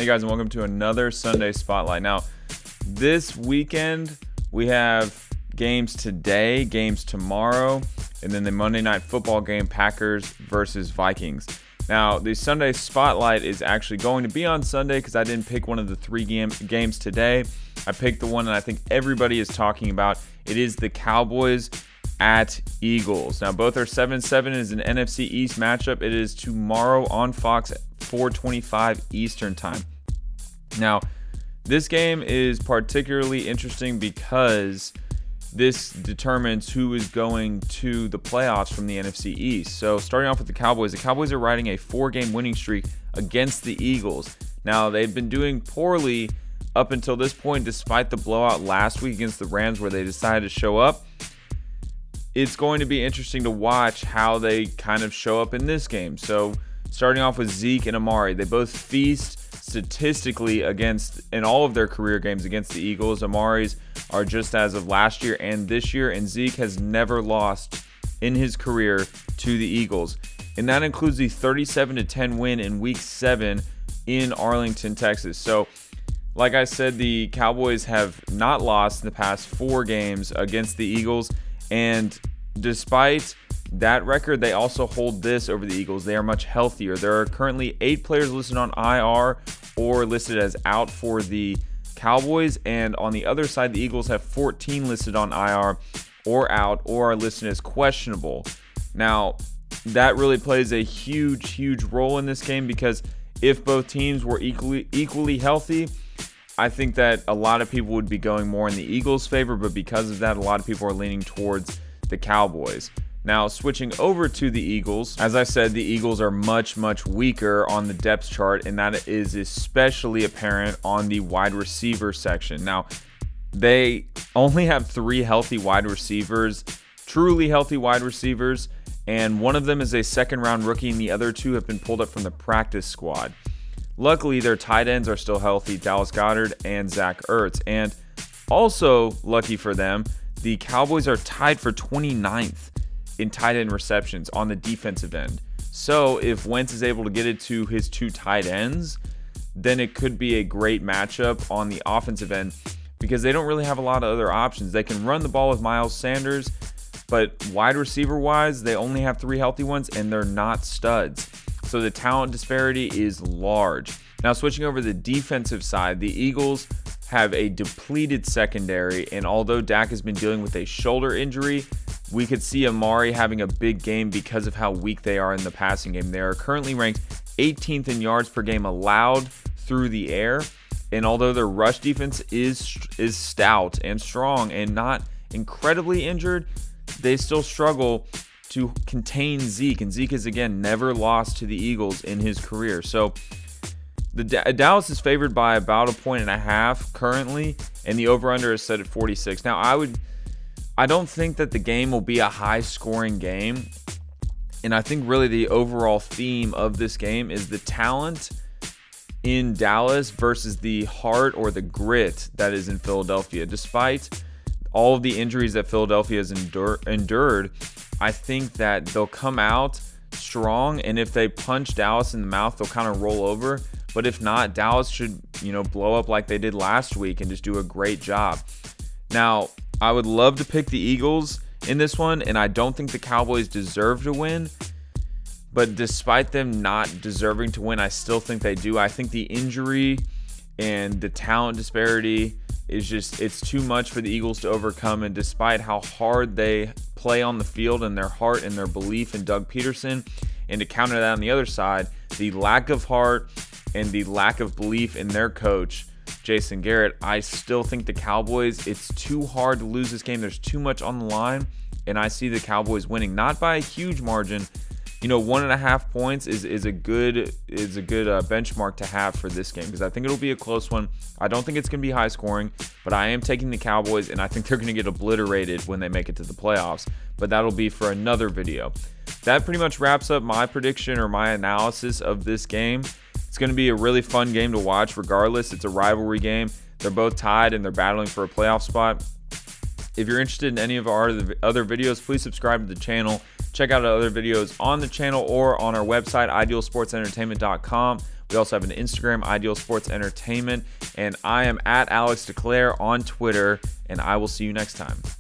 Hey guys, and welcome to another Sunday Spotlight. Now, this weekend we have games today, games tomorrow, and then the Monday Night Football game, Packers versus Vikings. Now, the Sunday Spotlight is actually going to be on Sunday because I didn't pick one of the three games today. I picked the one that I think everybody is talking about. It is the Cowboys at Eagles. Now, both are 7-7. It is an NFC East matchup. It is tomorrow on Fox at 4:25 Eastern Time. Now, this game is particularly interesting because this determines who is going to the playoffs from the NFC East. So, starting off with the Cowboys are riding a 4-game winning streak against the Eagles. Now, they've been doing poorly up until this point, despite the blowout last week against the Rams where they decided to show up. It's going to be interesting to watch how they kind of show up in this game. So, starting off with Zeke and Amari, they both feast statistically in all of their career games against the Eagles. Amari's are just as of last year and this year, and Zeke has never lost in his career to the Eagles. And that includes the 37-10 win in Week 7 in Arlington, Texas. So, like I said, the Cowboys have not lost in the past 4 games against the Eagles, and despite that record, they also hold this over the Eagles. They are much healthier. There are currently 8 players listed on IR or listed as out for the Cowboys, and on the other side, the Eagles have 14 listed on IR or out or are listed as questionable. Now, that really plays a huge role in this game because if both teams were equally healthy, I think that a lot of people would be going more in the Eagles' favor, but because of that, a lot of people are leaning towards the Cowboys. Now, switching over to the Eagles, as I said, the Eagles are much weaker on the depth chart, and that is especially apparent on the wide receiver section. Now, they only have 3 healthy wide receivers, truly healthy wide receivers, and one of them is a second-round rookie, and the other 2 have been pulled up from the practice squad. Luckily, their tight ends are still healthy, Dallas Goedert and Zach Ertz. And also, lucky for them, the Cowboys are tied for 29th in tight end receptions on the defensive end. So, if Wentz is able to get it to his 2 tight ends, then it could be a great matchup on the offensive end because they don't really have a lot of other options. They can run the ball with Miles Sanders, but wide receiver-wise, they only have 3 healthy ones, and they're not studs. So the talent disparity is large. Now, switching over to the defensive side, the Eagles have a depleted secondary, and although Dak has been dealing with a shoulder injury, we could see Amari having a big game because of how weak they are in the passing game. They are currently ranked 18th in yards per game allowed through the air, and although their rush defense is stout and strong and not incredibly injured, they still struggle to contain Zeke, and Zeke has again never lost to the Eagles in his career. So the Dallas is favored by about 1.5 points currently, and the over/under is set at 46. Now, I don't think that the game will be a high-scoring game, and I think really the overall theme of this game is the talent in Dallas versus the heart or the grit that is in Philadelphia. Despite all of the injuries that Philadelphia has endured, I think that they'll come out strong, and if they punch Dallas in the mouth, they'll kind of roll over. But if not, Dallas should, blow up like they did last week and just do a great job. Now, I would love to pick the Eagles in this one, and I don't think the Cowboys deserve to win. But despite them not deserving to win, I still think they do. I think the injury and the talent disparity it's too much for the Eagles to overcome, and despite how hard they play on the field and their heart and their belief in Doug Peterson, and to counter that on the other side, the lack of heart and the lack of belief in their coach, Jason Garrett, I still think the Cowboys, it's too hard to lose this game. There's too much on the line, and I see the Cowboys winning, not by a huge margin. 1.5 points is a good benchmark to have for this game because I think it'll be a close one. I don't think it's going to be high scoring, but I am taking the Cowboys, and I think they're going to get obliterated when they make it to the playoffs. But that'll be for another video. That pretty much wraps up my prediction or my analysis of this game. It's going to be a really fun game to watch regardless. It's a rivalry game. They're both tied, and they're battling for a playoff spot. If you're interested in any of our other videos, please subscribe to the channel. Check out our other videos on the channel or on our website, idealsportsentertainment.com. We also have an Instagram, Ideal Sports Entertainment, and I am at Alex DeClaire on Twitter, and I will see you next time.